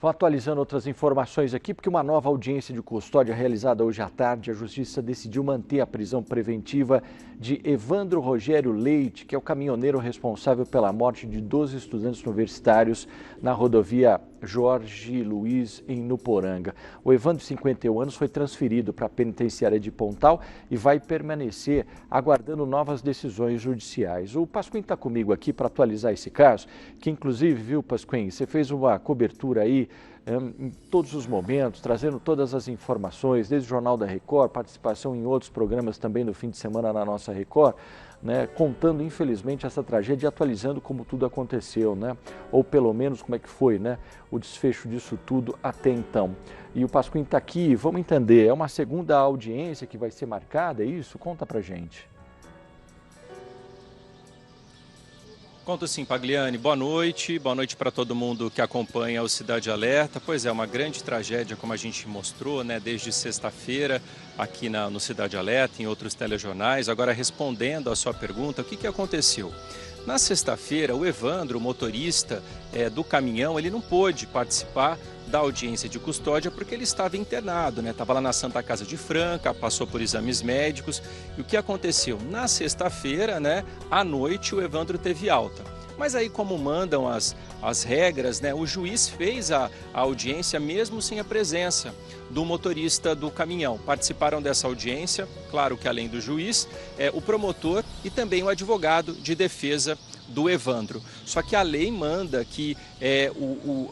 Vou atualizando outras informações aqui, porque uma nova audiência de custódia realizada hoje à tarde, a Justiça decidiu manter a prisão preventiva de Evandro Rogério Leite, que é o caminhoneiro responsável pela morte de 12 estudantes universitários na rodovia Jorge Luiz, em Nuporanga. O Evandro, de 51 anos, foi transferido para a penitenciária de Pontal e vai permanecer aguardando novas decisões judiciais. O Pasquim está comigo aqui para atualizar esse caso, que inclusive, viu, Pasquim, você fez uma cobertura aí em todos os momentos, trazendo todas as informações, desde o Jornal da Record, participação em outros programas também no fim de semana na nossa Record, né, contando infelizmente essa tragédia e atualizando como tudo aconteceu, né, ou pelo menos como é que foi, né, o desfecho disso tudo até então. E o Pasquim está aqui, vamos entender, é uma segunda audiência que vai ser marcada, é isso? Conta pra gente. Conto sim, Pagliani. Boa noite para todo mundo que acompanha o Cidade Alerta. Pois é, uma grande tragédia, como a gente mostrou, né, desde sexta-feira aqui no Cidade Alerta, em outros telejornais. Agora, respondendo à sua pergunta, o que aconteceu? Na sexta-feira, o Evandro, o motorista do caminhão, ele não pôde participar da audiência de custódia porque ele estava internado, né? Estava lá na Santa Casa de Franca, passou por exames médicos. E o que aconteceu? Na sexta-feira, né, à noite, o Evandro teve alta. Mas aí, como mandam as regras, né, o juiz fez a audiência mesmo sem a presença do motorista do caminhão. Participaram dessa audiência, claro que além do juiz, o promotor e também o advogado de defesa do Evandro. Só que a lei manda que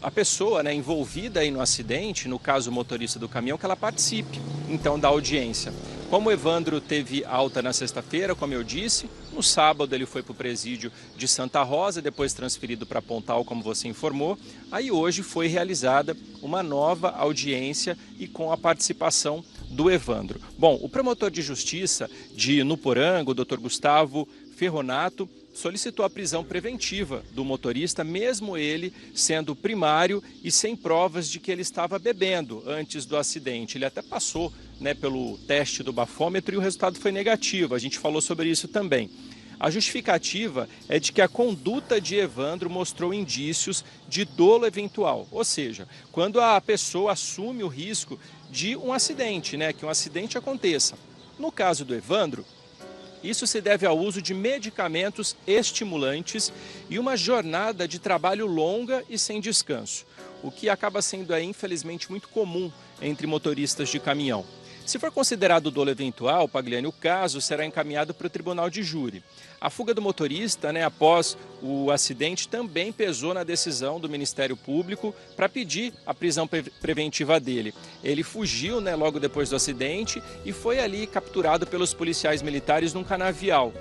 a pessoa, né, envolvida aí no acidente, no caso o motorista do caminhão, que ela participe então da audiência. Como o Evandro teve alta na sexta-feira, como eu disse, no sábado ele foi para o presídio de Santa Rosa, depois transferido para Pontal, como você informou. Aí hoje foi realizada uma nova audiência e com a participação do Evandro. Bom, o promotor de justiça de Nuporanga, o Dr. Gustavo Ferronato, solicitou a prisão preventiva do motorista, mesmo ele sendo primário e sem provas de que ele estava bebendo antes do acidente. Ele até passou, né, pelo teste do bafômetro e o resultado foi negativo. A gente falou sobre isso também. A justificativa é de que a conduta de Evandro mostrou indícios de dolo eventual, ou seja, quando a pessoa assume o risco de um acidente, né, que um acidente aconteça. No caso do Evandro, isso se deve ao uso de medicamentos estimulantes e uma jornada de trabalho longa e sem descanso, o que acaba sendo, infelizmente, muito comum entre motoristas de caminhão. Se for considerado dolo eventual, Pagliani, o caso será encaminhado para o tribunal de júri. A fuga do motorista, né, após o acidente, também pesou na decisão do Ministério Público para pedir a prisão preventiva dele. Ele fugiu, né, logo depois do acidente e foi ali capturado pelos policiais militares num canavial.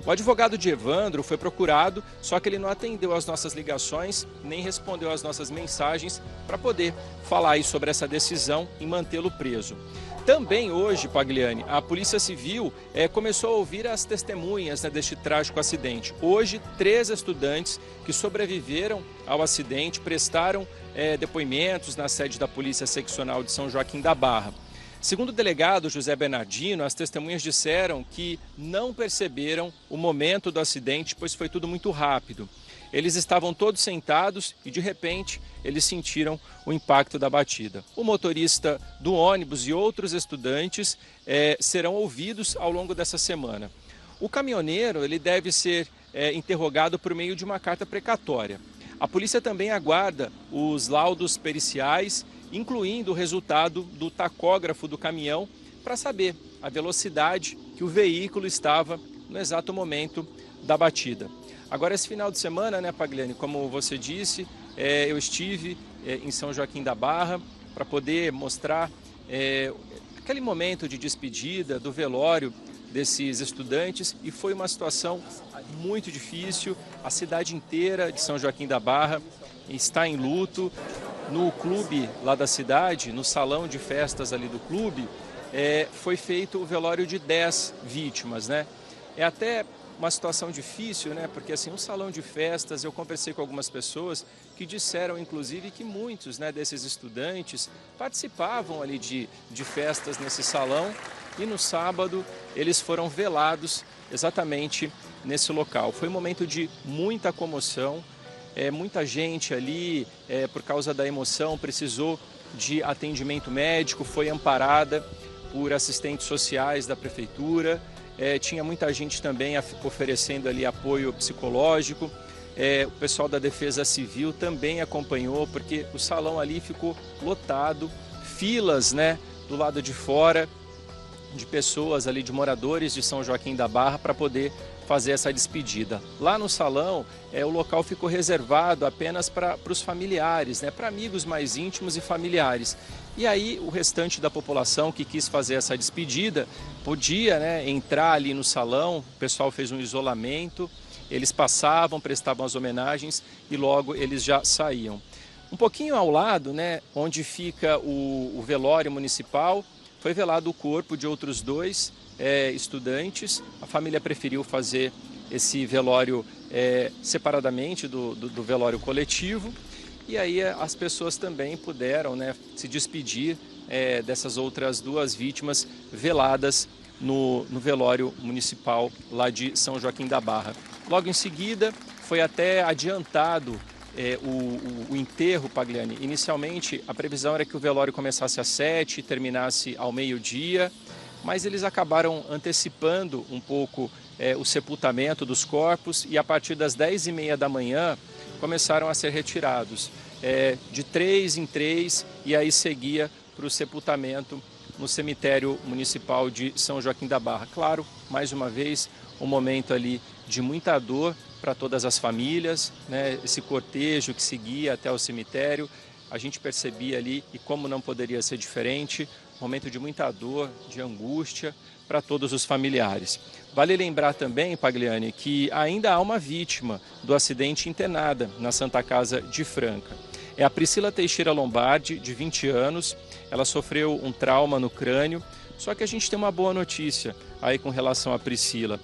O advogado de Evandro foi procurado, só que ele não atendeu às nossas ligações, nem respondeu às nossas mensagens para poder falar aí sobre essa decisão e mantê-lo preso. Também hoje, Pagliani, a Polícia Civil começou a ouvir as testemunhas, né, deste trágico acidente. Hoje, 3 estudantes que sobreviveram ao acidente prestaram depoimentos na sede da Polícia Seccional de São Joaquim da Barra. Segundo o delegado José Bernardino, as testemunhas disseram que não perceberam o momento do acidente, pois foi tudo muito rápido. Eles estavam todos sentados e, de repente, eles sentiram o impacto da batida. O motorista do ônibus e outros estudantes serão ouvidos ao longo dessa semana. O caminhoneiro ele deve ser interrogado por meio de uma carta precatória. A polícia também aguarda os laudos periciais, incluindo o resultado do tacógrafo do caminhão, para saber a velocidade que o veículo estava no exato momento da batida. Agora, esse final de semana, né, Pagliani, como você disse, eu estive em São Joaquim da Barra para poder mostrar aquele momento de despedida do velório desses estudantes e foi uma situação muito difícil. A cidade inteira de São Joaquim da Barra está em luto. No clube lá da cidade, no salão de festas ali do clube, foi feito o velório de 10 vítimas, né? É até uma situação difícil, né? Porque assim, um salão de festas, eu conversei com algumas pessoas que disseram, inclusive, que muitos, né, desses estudantes participavam ali de festas nesse salão e no sábado eles foram velados exatamente nesse local. Foi um momento de muita comoção. muita gente ali, por causa da emoção, precisou de atendimento médico, foi amparada por assistentes sociais da prefeitura. Tinha muita gente também oferecendo ali apoio psicológico. O pessoal da Defesa Civil também acompanhou, porque o salão ali ficou lotado, filas, né, do lado de fora, de pessoas ali, de moradores de São Joaquim da Barra, para poder fazer essa despedida. Lá no salão, o local ficou reservado apenas para os familiares, né, para amigos mais íntimos e familiares. E aí o restante da população que quis fazer essa despedida podia, né, entrar ali no salão. O pessoal fez um isolamento, eles passavam, prestavam as homenagens e logo eles já saíam. Um pouquinho ao lado, né, onde fica o velório municipal, foi velado o corpo de outros 2 estudantes. A família preferiu fazer esse velório separadamente do velório coletivo. E aí as pessoas também puderam, né, se despedir dessas outras 2 vítimas veladas no velório municipal lá de São Joaquim da Barra. Logo em seguida foi até adiantado o enterro, Pagliani. Inicialmente a previsão era que o velório começasse às 7 e terminasse ao meio-dia, mas eles acabaram antecipando um pouco o sepultamento dos corpos e a partir das 10h30 da manhã começaram a ser retirados de 3 em 3 e aí seguia para o sepultamento no cemitério municipal de São Joaquim da Barra. Claro, mais uma vez, um momento ali de muita dor para todas as famílias, né? Esse cortejo que seguia até o cemitério, a gente percebia ali, e como não poderia ser diferente, um momento de muita dor, de angústia para todos os familiares. Vale lembrar também, Pagliani, que ainda há uma vítima do acidente internada na Santa Casa de Franca. É a Priscila Teixeira Lombardi, de 20 anos, ela sofreu um trauma no crânio, só que a gente tem uma boa notícia aí com relação à Priscila.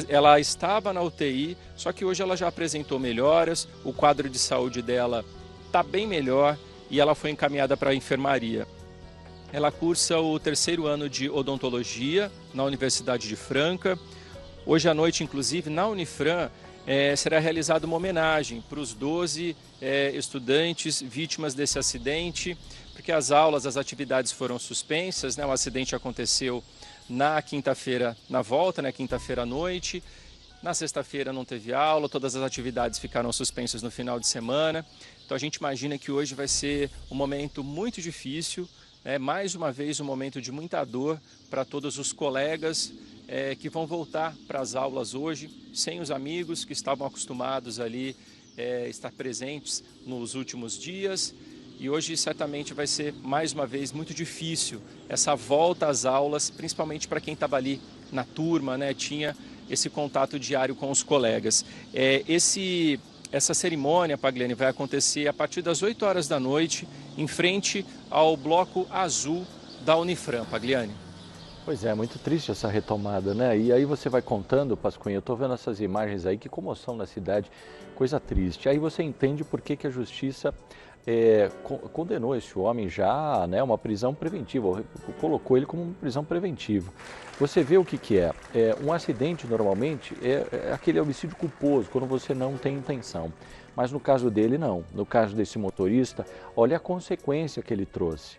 Ela estava na UTI, só que hoje ela já apresentou melhoras, o quadro de saúde dela está bem melhor e ela foi encaminhada para a enfermaria. Ela cursa o 3º ano de odontologia na Universidade de Franca. Hoje à noite, inclusive, na Unifran, será realizada uma homenagem para os 12 estudantes vítimas desse acidente, porque as aulas, as atividades foram suspensas, né? O acidente aconteceu na quinta-feira, na volta, né? Quinta-feira à noite. Na sexta-feira não teve aula, todas as atividades ficaram suspensas no final de semana. Então a gente imagina que hoje vai ser um momento muito difícil, né? Mais uma vez um momento de muita dor para todos os colegas que vão voltar para as aulas hoje, sem os amigos que estavam acostumados ali estar presentes nos últimos dias. E hoje certamente vai ser mais uma vez muito difícil essa volta às aulas, principalmente para quem estava ali na turma, né? Tinha esse contato diário com os colegas. Essa cerimônia, Pagliani, vai acontecer a partir das 8 horas da noite, em frente ao Bloco Azul da Unifran, Pagliani. Pois é, muito triste essa retomada, né? E aí você vai contando, Pasquinha, eu estou vendo essas imagens aí, que comoção na cidade, coisa triste. Aí você entende por que a justiça condenou esse homem já, né, uma prisão preventiva, colocou ele como uma prisão preventiva. Você vê o que é. Um acidente normalmente é aquele homicídio culposo, quando você não tem intenção. Mas no caso dele não, no caso desse motorista, olha a consequência que ele trouxe.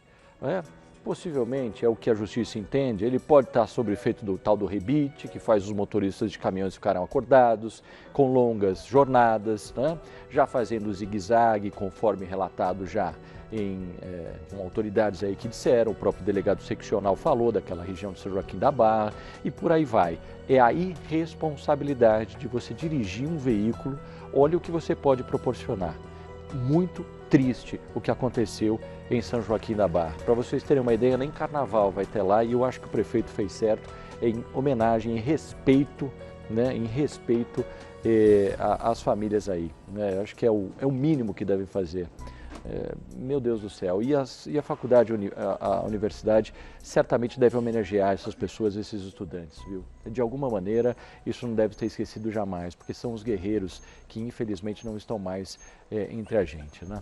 Possivelmente é o que a justiça entende, ele pode estar sob efeito do tal do rebite, que faz os motoristas de caminhões ficarem acordados, com longas jornadas, né? Já fazendo zigue-zague, conforme relatado já com autoridades aí que disseram, o próprio delegado seccional falou daquela região de São Joaquim da Barra, e por aí vai. É a irresponsabilidade de você dirigir um veículo, olha o que você pode proporcionar. Muito triste o que aconteceu em São Joaquim da Barra. Para vocês terem uma ideia, nem carnaval vai ter lá, e eu acho que o prefeito fez certo em homenagem, em respeito, né, às famílias aí. Né? Acho que é o mínimo que devem fazer. Meu Deus do céu. E a faculdade, a universidade, certamente deve homenagear essas pessoas, esses estudantes, viu? De alguma maneira, isso não deve ter esquecido jamais, porque são os guerreiros que, infelizmente, não estão mais entre a gente, né?